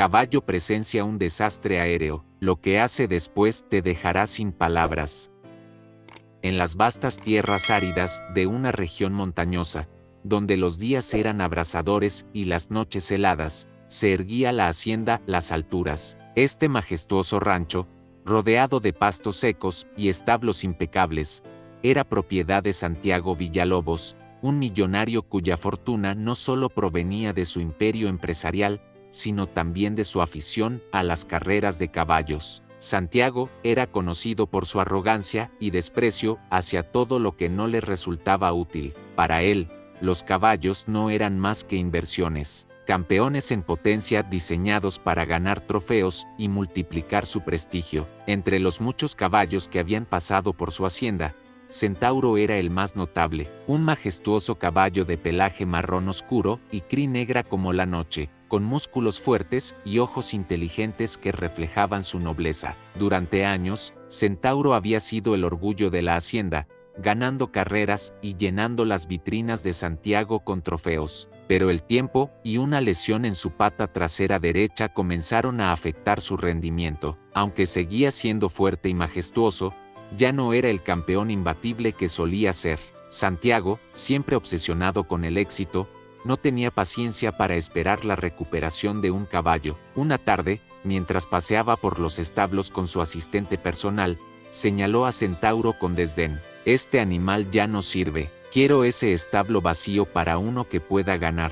caballo presencia un desastre aéreo, lo que hace después te dejará sin palabras. En las vastas tierras áridas de una región montañosa, donde los días eran abrasadores y las noches heladas, se erguía la hacienda Las Alturas. Este majestuoso rancho, rodeado de pastos secos y establos impecables, era propiedad de Santiago Villalobos, un millonario cuya fortuna no solo provenía de su imperio empresarial, sino también de su afición a las carreras de caballos. Santiago era conocido por su arrogancia y desprecio hacia todo lo que no le resultaba útil. Para él, los caballos no eran más que inversiones, campeones en potencia diseñados para ganar trofeos y multiplicar su prestigio. Entre los muchos caballos que habían pasado por su hacienda, Centauro era el más notable, un majestuoso caballo de pelaje marrón oscuro y crin negra como la noche, con músculos fuertes y ojos inteligentes que reflejaban su nobleza. Durante años, Centauro había sido el orgullo de la hacienda, ganando carreras y llenando las vitrinas de Santiago con trofeos. Pero el tiempo y una lesión en su pata trasera derecha comenzaron a afectar su rendimiento. Aunque seguía siendo fuerte y majestuoso, ya no era el campeón imbatible que solía ser. Santiago, siempre obsesionado con el éxito, no tenía paciencia para esperar la recuperación de un caballo. Una tarde, mientras paseaba por los establos con su asistente personal, señaló a Centauro con desdén. «Este animal ya no sirve. Quiero ese establo vacío para uno que pueda ganar»,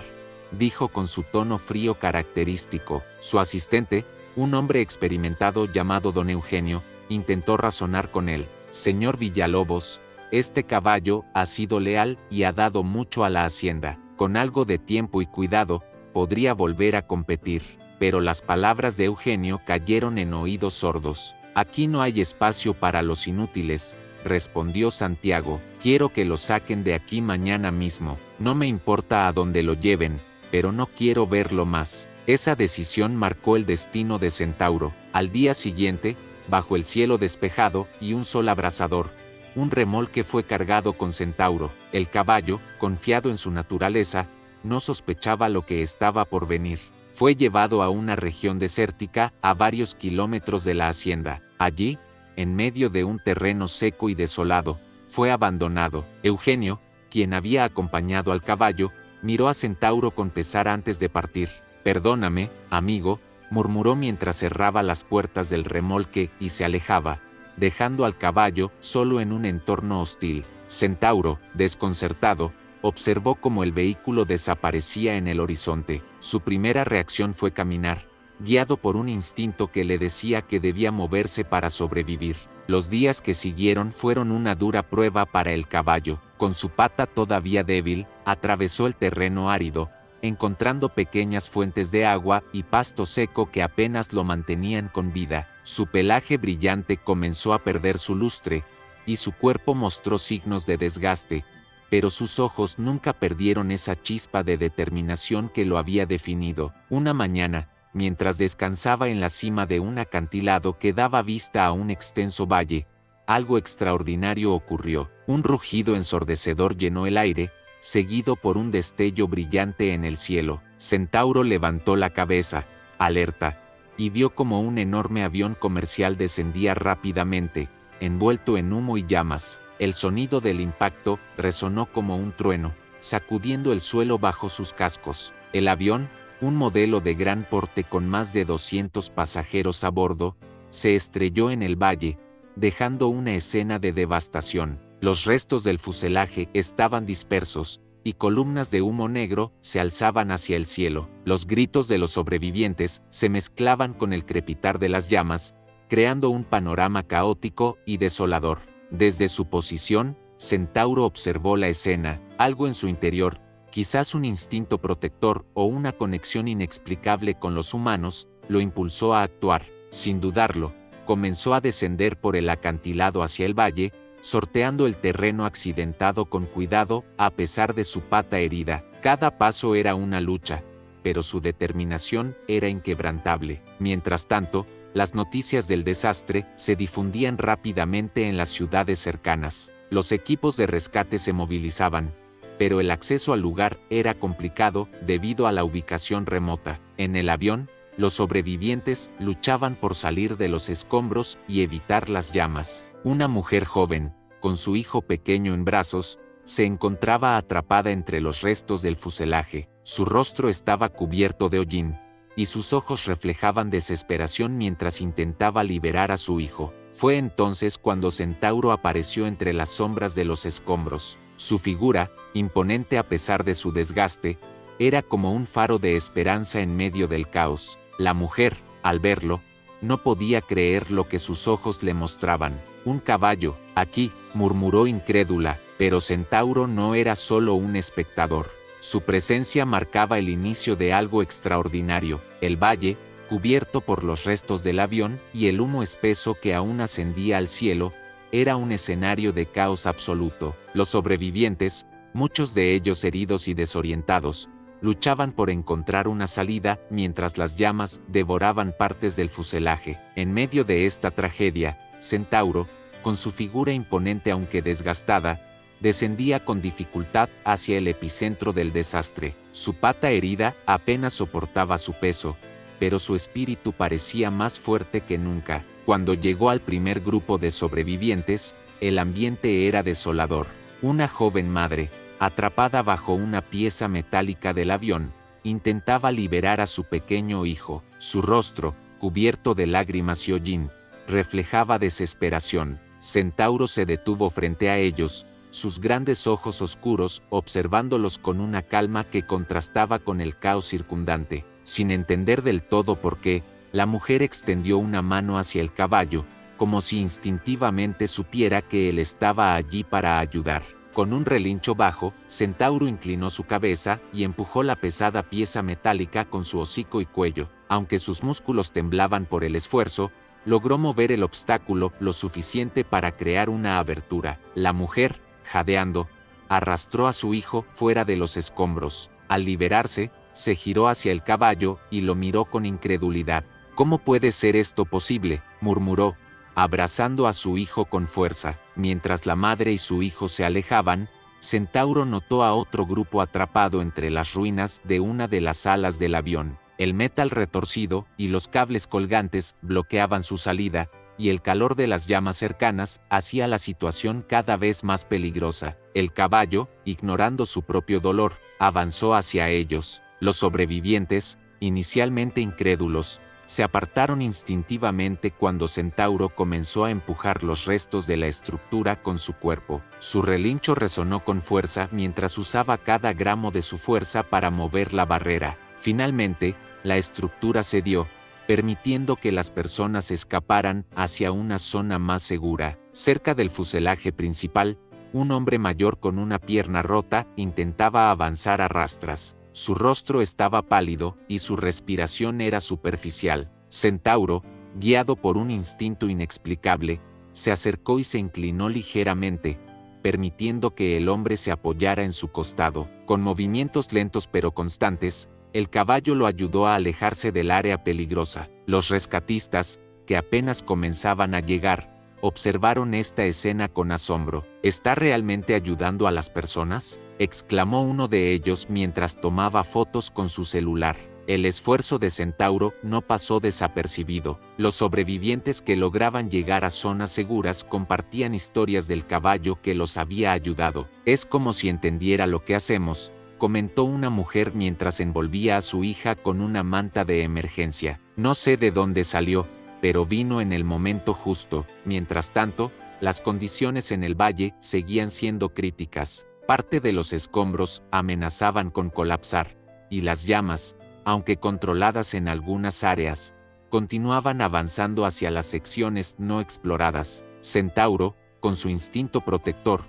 dijo con su tono frío característico. Su asistente, un hombre experimentado llamado don Eugenio, intentó razonar con él. «Señor Villalobos, este caballo ha sido leal y ha dado mucho a la hacienda. Con algo de tiempo y cuidado, podría volver a competir». Pero las palabras de Eugenio cayeron en oídos sordos. «Aquí no hay espacio para los inútiles», respondió Santiago. «Quiero que lo saquen de aquí mañana mismo. No me importa a dónde lo lleven, pero no quiero verlo más». Esa decisión marcó el destino de Centauro. Al día siguiente, bajo el cielo despejado y un sol abrasador, un remolque fue cargado con Centauro. El caballo, confiado en su naturaleza, no sospechaba lo que estaba por venir. Fue llevado a una región desértica a varios kilómetros de la hacienda. Allí, en medio de un terreno seco y desolado, fue abandonado. Eugenio, quien había acompañado al caballo, miró a Centauro con pesar antes de partir. «Perdóname, amigo», murmuró mientras cerraba las puertas del remolque y se alejaba, dejando al caballo solo en un entorno hostil. Centauro, desconcertado, observó cómo el vehículo desaparecía en el horizonte. Su primera reacción fue caminar, guiado por un instinto que le decía que debía moverse para sobrevivir. Los días que siguieron fueron una dura prueba para el caballo. Con su pata todavía débil, atravesó el terreno árido, encontrando pequeñas fuentes de agua y pasto seco que apenas lo mantenían con vida. Su pelaje brillante comenzó a perder su lustre, y su cuerpo mostró signos de desgaste, pero sus ojos nunca perdieron esa chispa de determinación que lo había definido. Una mañana, mientras descansaba en la cima de un acantilado que daba vista a un extenso valle, algo extraordinario ocurrió. Un rugido ensordecedor llenó el aire, seguido por un destello brillante en el cielo. Centauro levantó la cabeza, alerta, y vio como un enorme avión comercial descendía rápidamente, envuelto en humo y llamas. El sonido del impacto resonó como un trueno, sacudiendo el suelo bajo sus cascos. El avión, un modelo de gran porte con más de 200 pasajeros a bordo, se estrelló en el valle, dejando una escena de devastación. Los restos del fuselaje estaban dispersos, y columnas de humo negro se alzaban hacia el cielo. Los gritos de los sobrevivientes se mezclaban con el crepitar de las llamas, creando un panorama caótico y desolador. Desde su posición, Centauro observó la escena. Algo en su interior, quizás un instinto protector o una conexión inexplicable con los humanos, lo impulsó a actuar. Sin dudarlo, comenzó a descender por el acantilado hacia el valle, sorteando el terreno accidentado con cuidado a pesar de su pata herida. Cada paso era una lucha, pero su determinación era inquebrantable. Mientras tanto, las noticias del desastre se difundían rápidamente en las ciudades cercanas. Los equipos de rescate se movilizaban, pero el acceso al lugar era complicado debido a la ubicación remota. En el avión, Los sobrevivientes luchaban por salir de los escombros y evitar las llamas. Una mujer joven, con su hijo pequeño en brazos, se encontraba atrapada entre los restos del fuselaje. Su rostro estaba cubierto de hollín, y sus ojos reflejaban desesperación mientras intentaba liberar a su hijo. Fue entonces cuando Centauro apareció entre las sombras de los escombros. Su figura, imponente a pesar de su desgaste, era como un faro de esperanza en medio del caos. La mujer, al verlo, no podía creer lo que sus ojos le mostraban. «Un caballo, aquí», murmuró incrédula, pero Centauro no era solo un espectador. Su presencia marcaba el inicio de algo extraordinario. El valle, cubierto por los restos del avión y el humo espeso que aún ascendía al cielo, era un escenario de caos absoluto. Los sobrevivientes, muchos de ellos heridos y desorientados, luchaban por encontrar una salida mientras las llamas devoraban partes del fuselaje. En medio de esta tragedia, Centauro, con su figura imponente aunque desgastada, descendía con dificultad hacia el epicentro del desastre. Su pata herida apenas soportaba su peso, pero su espíritu parecía más fuerte que nunca. Cuando llegó al primer grupo de sobrevivientes, el ambiente era desolador. Una joven madre, atrapada bajo una pieza metálica del avión, intentaba liberar a su pequeño hijo. Su rostro, cubierto de lágrimas y hollín, reflejaba desesperación. Centauro se detuvo frente a ellos, sus grandes ojos oscuros observándolos con una calma que contrastaba con el caos circundante. Sin entender del todo por qué, la mujer extendió una mano hacia el caballo, como si instintivamente supiera que él estaba allí para ayudar. Con un relincho bajo, Centauro inclinó su cabeza y empujó la pesada pieza metálica con su hocico y cuello. Aunque sus músculos temblaban por el esfuerzo, logró mover el obstáculo lo suficiente para crear una abertura. La mujer, jadeando, arrastró a su hijo fuera de los escombros. Al liberarse, se giró hacia el caballo y lo miró con incredulidad. «¿Cómo puede ser esto posible?», murmuró, abrazando a su hijo con fuerza. Mientras la madre y su hijo se alejaban, Centauro notó a otro grupo atrapado entre las ruinas de una de las alas del avión. El metal retorcido y los cables colgantes bloqueaban su salida, y el calor de las llamas cercanas hacía la situación cada vez más peligrosa. El caballo, ignorando su propio dolor, avanzó hacia ellos. Los sobrevivientes, inicialmente incrédulos, se apartaron instintivamente cuando Centauro comenzó a empujar los restos de la estructura con su cuerpo. Su relincho resonó con fuerza mientras usaba cada gramo de su fuerza para mover la barrera. Finalmente, la estructura cedió, permitiendo que las personas escaparan hacia una zona más segura. Cerca del fuselaje principal, un hombre mayor con una pierna rota intentaba avanzar a rastras. Su rostro estaba pálido y su respiración era superficial. Centauro, guiado por un instinto inexplicable, se acercó y se inclinó ligeramente, permitiendo que el hombre se apoyara en su costado. Con movimientos lentos pero constantes, el caballo lo ayudó a alejarse del área peligrosa. Los rescatistas, que apenas comenzaban a llegar, observaron esta escena con asombro. ¿Está realmente ayudando a las personas?, exclamó uno de ellos mientras tomaba fotos con su celular. El esfuerzo de Centauro no pasó desapercibido. Los sobrevivientes que lograban llegar a zonas seguras compartían historias del caballo que los había ayudado. «Es como si entendiera lo que hacemos», comentó una mujer mientras envolvía a su hija con una manta de emergencia. «No sé de dónde salió, pero vino en el momento justo». Mientras tanto, las condiciones en el valle seguían siendo críticas. Parte de los escombros amenazaban con colapsar, y las llamas, aunque controladas en algunas áreas, continuaban avanzando hacia las secciones no exploradas. Centauro, con su instinto protector,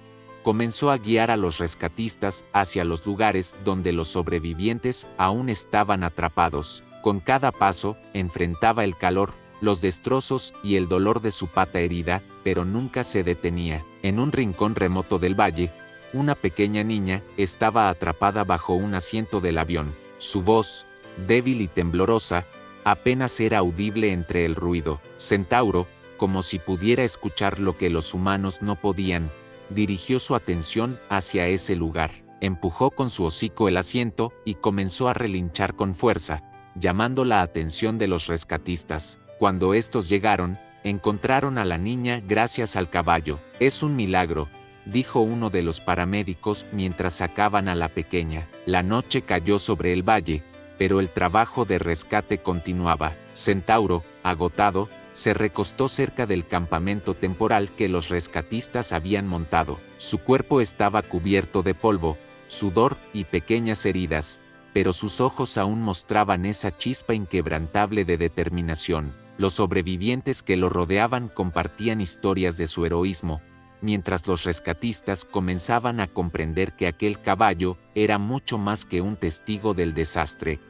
comenzó a guiar a los rescatistas hacia los lugares donde los sobrevivientes aún estaban atrapados. Con cada paso, enfrentaba el calor, los destrozos y el dolor de su pata herida, pero nunca se detenía. En un rincón remoto del valle, una pequeña niña estaba atrapada bajo un asiento del avión. Su voz, débil y temblorosa, apenas era audible entre el ruido. Centauro, como si pudiera escuchar lo que los humanos no podían, dirigió su atención hacia ese lugar. Empujó con su hocico el asiento y comenzó a relinchar con fuerza, llamando la atención de los rescatistas. Cuando estos llegaron, encontraron a la niña gracias al caballo. «Es un milagro», dijo uno de los paramédicos mientras sacaban a la pequeña. La noche cayó sobre el valle, pero el trabajo de rescate continuaba. Centauro, agotado, se recostó cerca del campamento temporal que los rescatistas habían montado. Su cuerpo estaba cubierto de polvo, sudor y pequeñas heridas, pero sus ojos aún mostraban esa chispa inquebrantable de determinación. Los sobrevivientes que lo rodeaban compartían historias de su heroísmo, mientras los rescatistas comenzaban a comprender que aquel caballo era mucho más que un testigo del desastre.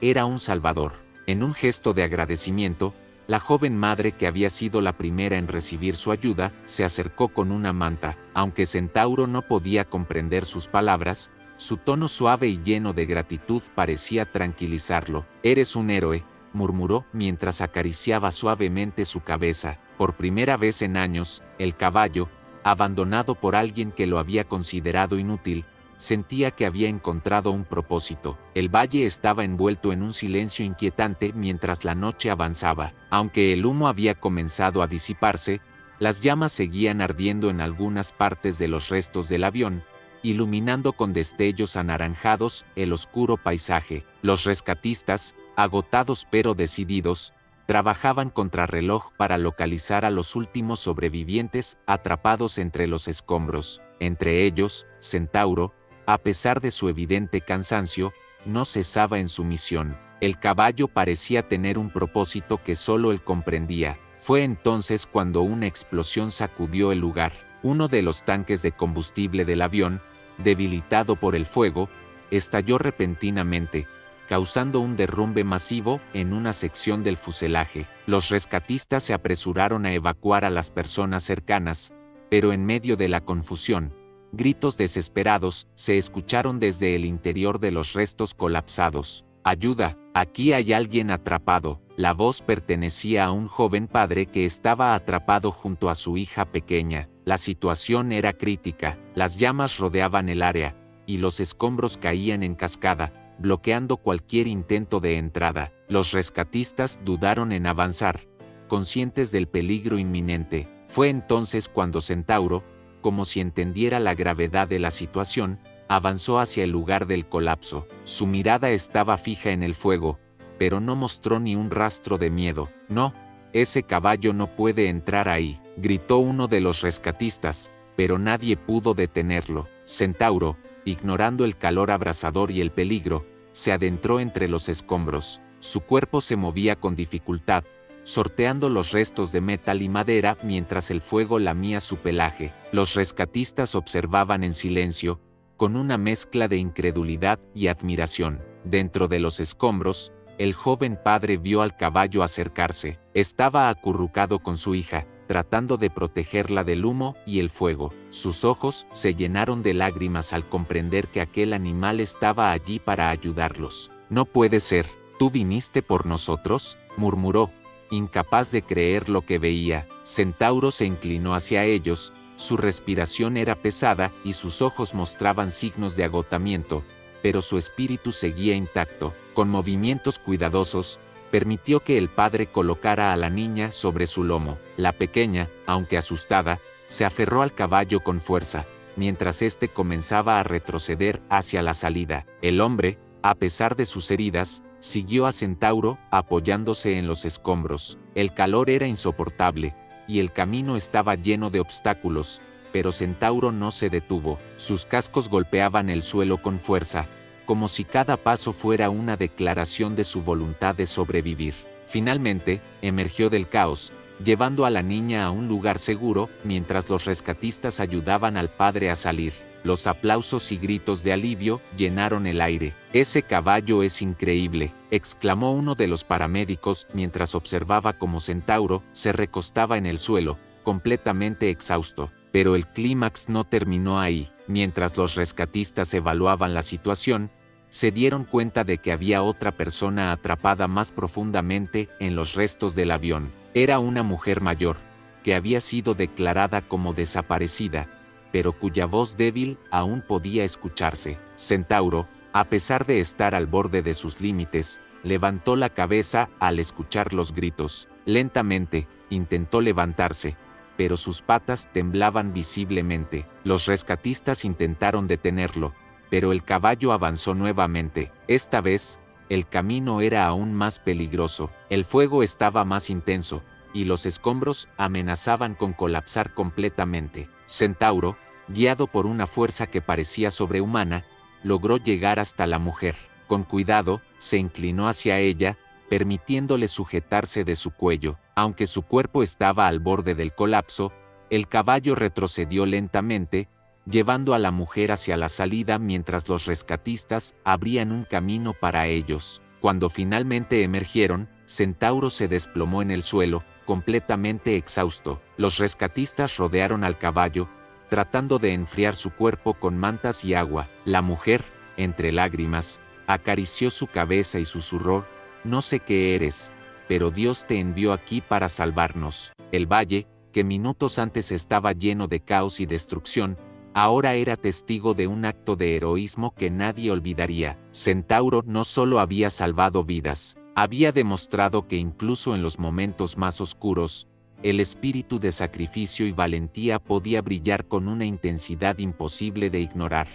Era un salvador. En un gesto de agradecimiento, la joven madre, que había sido la primera en recibir su ayuda, se acercó con una manta. Aunque Centauro no podía comprender sus palabras, su tono suave y lleno de gratitud parecía tranquilizarlo. «Eres un héroe», murmuró mientras acariciaba suavemente su cabeza. Por primera vez en años, el caballo, abandonado por alguien que lo había considerado inútil, sentía que había encontrado un propósito. El valle estaba envuelto en un silencio inquietante mientras la noche avanzaba. Aunque el humo había comenzado a disiparse, las llamas seguían ardiendo en algunas partes de los restos del avión, iluminando con destellos anaranjados el oscuro paisaje. Los rescatistas, agotados pero decididos, trabajaban contrarreloj para localizar a los últimos sobrevivientes atrapados entre los escombros. Entre ellos, Centauro, a pesar de su evidente cansancio, no cesaba en su misión. El caballo parecía tener un propósito que solo él comprendía. Fue entonces cuando una explosión sacudió el lugar. Uno de los tanques de combustible del avión, debilitado por el fuego, estalló repentinamente, causando un derrumbe masivo en una sección del fuselaje. Los rescatistas se apresuraron a evacuar a las personas cercanas, pero en medio de la confusión, gritos desesperados se escucharon desde el interior de los restos colapsados. «Ayuda, aquí hay alguien atrapado». La voz pertenecía a un joven padre que estaba atrapado junto a su hija pequeña. La situación era crítica, las llamas rodeaban el área, y los escombros caían en cascada, bloqueando cualquier intento de entrada. Los rescatistas dudaron en avanzar, conscientes del peligro inminente. Fue entonces cuando Centauro, como si entendiera la gravedad de la situación, avanzó hacia el lugar del colapso. Su mirada estaba fija en el fuego, pero no mostró ni un rastro de miedo. «No, ese caballo no puede entrar ahí», gritó uno de los rescatistas, pero nadie pudo detenerlo. Centauro, ignorando el calor abrasador y el peligro, se adentró entre los escombros. Su cuerpo se movía con dificultad, sorteando los restos de metal y madera mientras el fuego lamía su pelaje. Los rescatistas observaban en silencio, con una mezcla de incredulidad y admiración. Dentro de los escombros, el joven padre vio al caballo acercarse. Estaba acurrucado con su hija, tratando de protegerla del humo y el fuego. Sus ojos se llenaron de lágrimas al comprender que aquel animal estaba allí para ayudarlos. «No puede ser, ¿tú viniste por nosotros?», murmuró, incapaz de creer lo que veía. Centauro se inclinó hacia ellos, su respiración era pesada y sus ojos mostraban signos de agotamiento, pero su espíritu seguía intacto. Con movimientos cuidadosos, permitió que el padre colocara a la niña sobre su lomo. La pequeña, aunque asustada, se aferró al caballo con fuerza, mientras éste comenzaba a retroceder hacia la salida. El hombre, a pesar de sus heridas, siguió a Centauro, apoyándose en los escombros. El calor era insoportable, y el camino estaba lleno de obstáculos, pero Centauro no se detuvo. Sus cascos golpeaban el suelo con fuerza, como si cada paso fuera una declaración de su voluntad de sobrevivir. Finalmente, emergió del caos, llevando a la niña a un lugar seguro, mientras los rescatistas ayudaban al padre a salir. Los aplausos y gritos de alivio llenaron el aire. «Ese caballo es increíble», exclamó uno de los paramédicos mientras observaba cómo Centauro se recostaba en el suelo, completamente exhausto. Pero el clímax no terminó ahí. Mientras los rescatistas evaluaban la situación, se dieron cuenta de que había otra persona atrapada más profundamente en los restos del avión. Era una mujer mayor, que había sido declarada como desaparecida, pero cuya voz débil aún podía escucharse. Centauro, a pesar de estar al borde de sus límites, levantó la cabeza al escuchar los gritos. Lentamente, intentó levantarse, pero sus patas temblaban visiblemente. Los rescatistas intentaron detenerlo, pero el caballo avanzó nuevamente. Esta vez, el camino era aún más peligroso. El fuego estaba más intenso, y los escombros amenazaban con colapsar completamente. Centauro, guiado por una fuerza que parecía sobrehumana, logró llegar hasta la mujer. Con cuidado, se inclinó hacia ella, permitiéndole sujetarse de su cuello. Aunque su cuerpo estaba al borde del colapso, el caballo retrocedió lentamente, llevando a la mujer hacia la salida mientras los rescatistas abrían un camino para ellos. Cuando finalmente emergieron, Centauro se desplomó en el suelo, completamente exhausto. Los rescatistas rodearon al caballo, tratando de enfriar su cuerpo con mantas y agua. La mujer, entre lágrimas, acarició su cabeza y susurró: «No sé qué eres, pero Dios te envió aquí para salvarnos». El valle, que minutos antes estaba lleno de caos y destrucción, ahora era testigo de un acto de heroísmo que nadie olvidaría. Centauro no solo había salvado vidas, había demostrado que incluso en los momentos más oscuros, el espíritu de sacrificio y valentía podía brillar con una intensidad imposible de ignorar.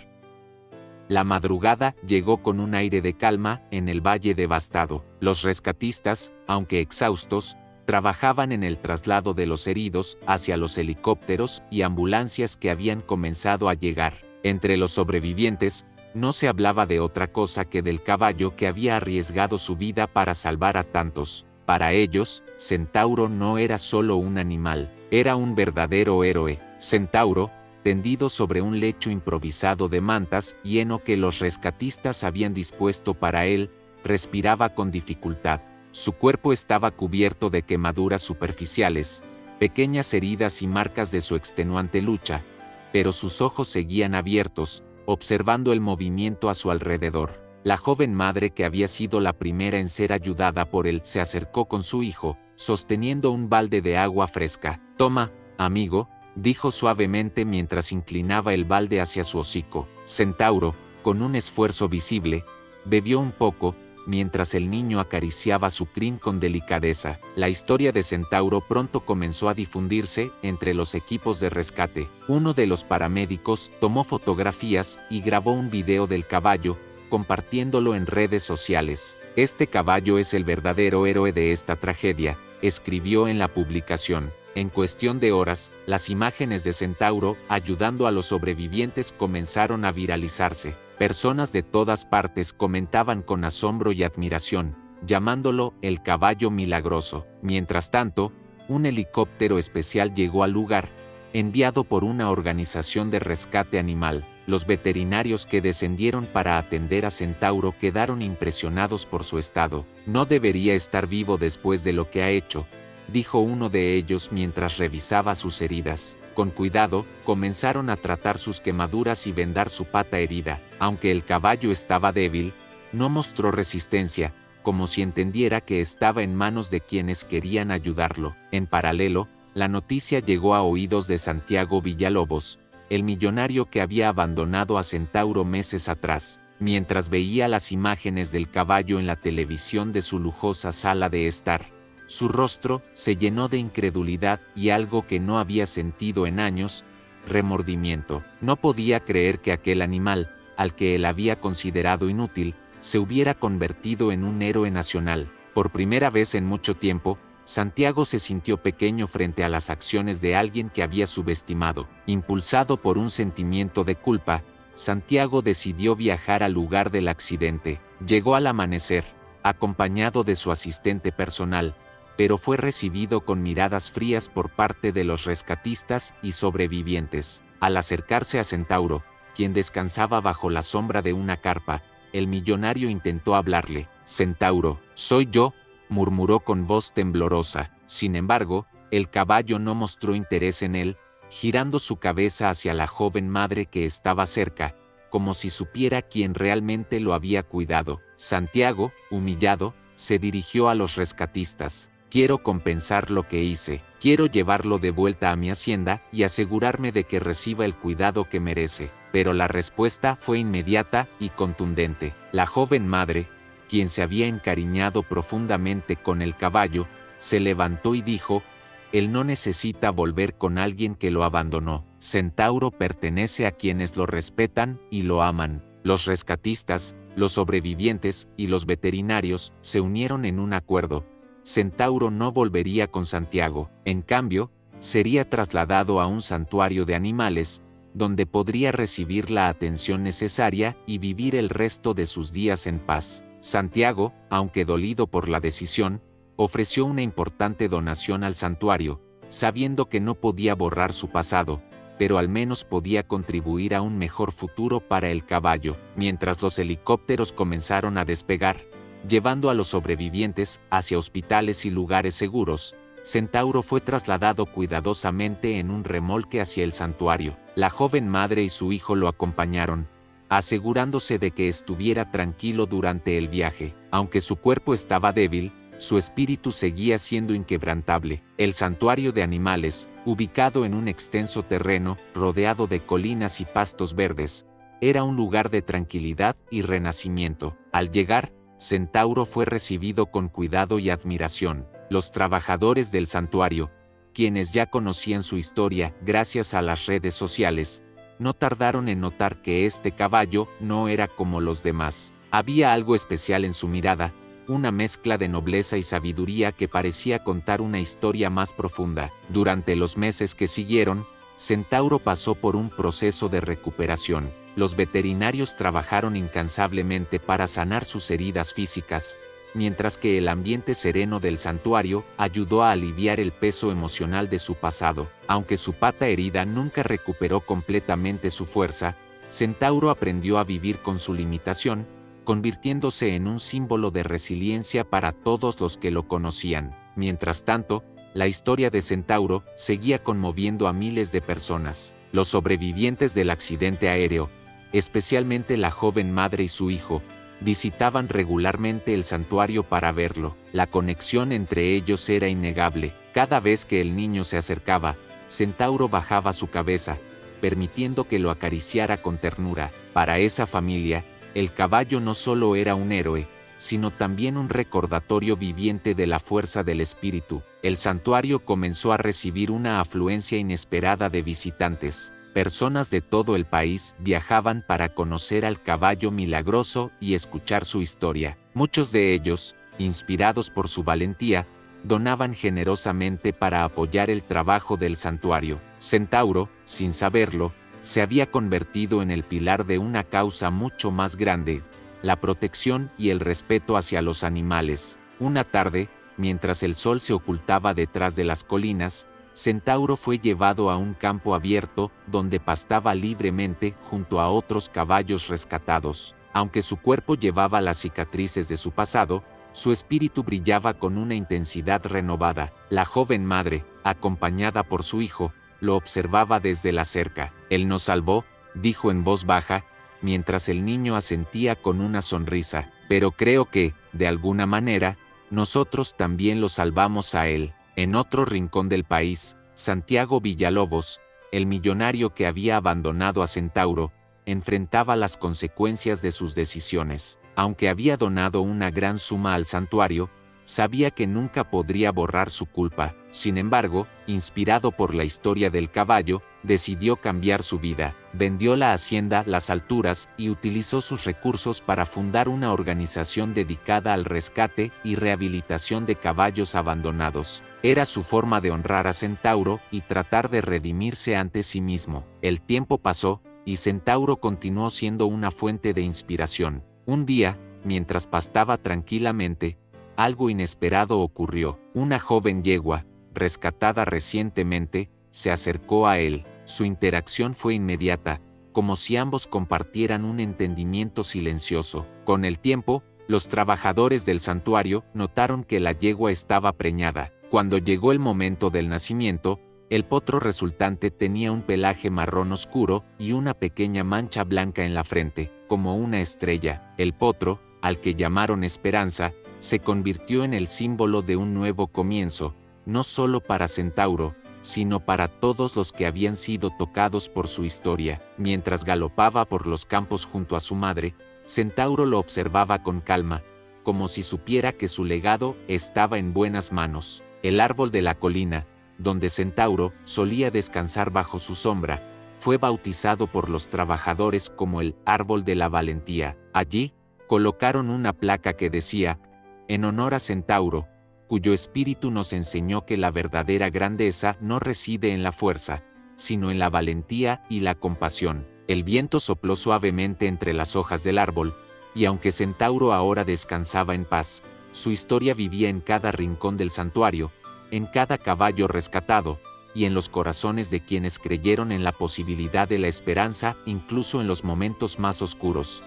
La madrugada llegó con un aire de calma en el valle devastado. Los rescatistas, aunque exhaustos, trabajaban en el traslado de los heridos hacia los helicópteros y ambulancias que habían comenzado a llegar. Entre los sobrevivientes, no se hablaba de otra cosa que del caballo que había arriesgado su vida para salvar a tantos. Para ellos, Centauro no era solo un animal, era un verdadero héroe. Centauro, tendido sobre un lecho improvisado de mantas y heno que los rescatistas habían dispuesto para él, respiraba con dificultad. Su cuerpo estaba cubierto de quemaduras superficiales, pequeñas heridas y marcas de su extenuante lucha, pero sus ojos seguían abiertos, observando el movimiento a su alrededor. La joven madre, que había sido la primera en ser ayudada por él, se acercó con su hijo, sosteniendo un balde de agua fresca. «Toma, amigo», dijo suavemente mientras inclinaba el balde hacia su hocico. Centauro, con un esfuerzo visible, bebió un poco, mientras el niño acariciaba su crin con delicadeza. La historia de Centauro pronto comenzó a difundirse entre los equipos de rescate. Uno de los paramédicos tomó fotografías y grabó un video del caballo, compartiéndolo en redes sociales. «Este caballo es el verdadero héroe de esta tragedia», escribió en la publicación. En cuestión de horas, las imágenes de Centauro ayudando a los sobrevivientes comenzaron a viralizarse. Personas de todas partes comentaban con asombro y admiración, llamándolo el caballo milagroso. Mientras tanto, un helicóptero especial llegó al lugar, enviado por una organización de rescate animal. Los veterinarios que descendieron para atender a Centauro quedaron impresionados por su estado. «No debería estar vivo después de lo que ha hecho», dijo uno de ellos mientras revisaba sus heridas. Con cuidado, comenzaron a tratar sus quemaduras y vendar su pata herida. Aunque el caballo estaba débil, no mostró resistencia, como si entendiera que estaba en manos de quienes querían ayudarlo. En paralelo, la noticia llegó a oídos de Santiago Villalobos, el millonario que había abandonado a Centauro meses atrás. Mientras veía las imágenes del caballo en la televisión de su lujosa sala de estar, su rostro se llenó de incredulidad y algo que no había sentido en años: remordimiento. No podía creer que aquel animal, al que él había considerado inútil, se hubiera convertido en un héroe nacional. Por primera vez en mucho tiempo, Santiago se sintió pequeño frente a las acciones de alguien que había subestimado. Impulsado por un sentimiento de culpa, Santiago decidió viajar al lugar del accidente. Llegó al amanecer, acompañado de su asistente personal, pero fue recibido con miradas frías por parte de los rescatistas y sobrevivientes. Al acercarse a Centauro, quien descansaba bajo la sombra de una carpa, el millonario intentó hablarle. «Centauro, soy yo», murmuró con voz temblorosa. Sin embargo, el caballo no mostró interés en él, girando su cabeza hacia la joven madre que estaba cerca, como si supiera quién realmente lo había cuidado. Santiago, humillado, se dirigió a los rescatistas. «Quiero compensar lo que hice, quiero llevarlo de vuelta a mi hacienda y asegurarme de que reciba el cuidado que merece». Pero la respuesta fue inmediata y contundente. La joven madre, quien se había encariñado profundamente con el caballo, se levantó y dijo: él no necesita volver con alguien que lo abandonó. Centauro pertenece a quienes lo respetan y lo aman. Los rescatistas, los sobrevivientes y los veterinarios se unieron en un acuerdo. Centauro no volvería con Santiago. En cambio, sería trasladado a un santuario de animales, donde podría recibir la atención necesaria y vivir el resto de sus días en paz. Santiago, aunque dolido por la decisión, ofreció una importante donación al santuario, sabiendo que no podía borrar su pasado, pero al menos podía contribuir a un mejor futuro para el caballo. Mientras los helicópteros comenzaron a despegar, llevando a los sobrevivientes hacia hospitales y lugares seguros, Centauro fue trasladado cuidadosamente en un remolque hacia el santuario. La joven madre y su hijo lo acompañaron, asegurándose de que estuviera tranquilo durante el viaje. Aunque su cuerpo estaba débil, su espíritu seguía siendo inquebrantable. El santuario de animales, ubicado en un extenso terreno rodeado de colinas y pastos verdes, era un lugar de tranquilidad y renacimiento. Al llegar, Centauro fue recibido con cuidado y admiración. Los trabajadores del santuario, quienes ya conocían su historia gracias a las redes sociales, no tardaron en notar que este caballo no era como los demás. Había algo especial en su mirada, una mezcla de nobleza y sabiduría que parecía contar una historia más profunda. Durante los meses que siguieron, Centauro pasó por un proceso de recuperación. Los veterinarios trabajaron incansablemente para sanar sus heridas físicas, mientras que el ambiente sereno del santuario ayudó a aliviar el peso emocional de su pasado. Aunque su pata herida nunca recuperó completamente su fuerza, Centauro aprendió a vivir con su limitación, convirtiéndose en un símbolo de resiliencia para todos los que lo conocían. Mientras tanto, la historia de Centauro seguía conmoviendo a miles de personas. Los sobrevivientes del accidente aéreo, especialmente la joven madre y su hijo, visitaban regularmente el santuario para verlo. La conexión entre ellos era innegable. Cada vez que el niño se acercaba, Centauro bajaba su cabeza, permitiendo que lo acariciara con ternura. Para esa familia, el caballo no solo era un héroe, sino también un recordatorio viviente de la fuerza del espíritu. El santuario comenzó a recibir una afluencia inesperada de visitantes. Personas de todo el país viajaban para conocer al caballo milagroso y escuchar su historia. Muchos de ellos, inspirados por su valentía, donaban generosamente para apoyar el trabajo del santuario. Centauro, sin saberlo, se había convertido en el pilar de una causa mucho más grande: la protección y el respeto hacia los animales. Una tarde, mientras el sol se ocultaba detrás de las colinas, Centauro fue llevado a un campo abierto donde pastaba libremente junto a otros caballos rescatados. Aunque su cuerpo llevaba las cicatrices de su pasado, su espíritu brillaba con una intensidad renovada. La joven madre, acompañada por su hijo, lo observaba desde la cerca. Él nos salvó, dijo en voz baja, mientras el niño asentía con una sonrisa. Pero creo que, de alguna manera, nosotros también lo salvamos a él. En otro rincón del país, Santiago Villalobos, el millonario que había abandonado a Centauro, enfrentaba las consecuencias de sus decisiones. Aunque había donado una gran suma al santuario, sabía que nunca podría borrar su culpa. Sin embargo, inspirado por la historia del caballo, decidió cambiar su vida. Vendió la hacienda Las Alturas y utilizó sus recursos para fundar una organización dedicada al rescate y rehabilitación de caballos abandonados. Era su forma de honrar a Centauro y tratar de redimirse ante sí mismo. El tiempo pasó, y Centauro continuó siendo una fuente de inspiración. Un día, mientras pastaba tranquilamente, algo inesperado ocurrió. Una joven yegua, rescatada recientemente, se acercó a él. Su interacción fue inmediata, como si ambos compartieran un entendimiento silencioso. Con el tiempo, los trabajadores del santuario notaron que la yegua estaba preñada. Cuando llegó el momento del nacimiento, el potro resultante tenía un pelaje marrón oscuro y una pequeña mancha blanca en la frente, como una estrella. El potro, al que llamaron Esperanza, se convirtió en el símbolo de un nuevo comienzo, no solo para Centauro, sino para todos los que habían sido tocados por su historia. Mientras galopaba por los campos junto a su madre, Centauro lo observaba con calma, como si supiera que su legado estaba en buenas manos. El árbol de la colina, donde Centauro solía descansar bajo su sombra, fue bautizado por los trabajadores como el Árbol de la Valentía. Allí, colocaron una placa que decía, en honor a Centauro, cuyo espíritu nos enseñó que la verdadera grandeza no reside en la fuerza, sino en la valentía y la compasión. El viento sopló suavemente entre las hojas del árbol, y aunque Centauro ahora descansaba en paz, su historia vivía en cada rincón del santuario, en cada caballo rescatado, y en los corazones de quienes creyeron en la posibilidad de la esperanza incluso en los momentos más oscuros.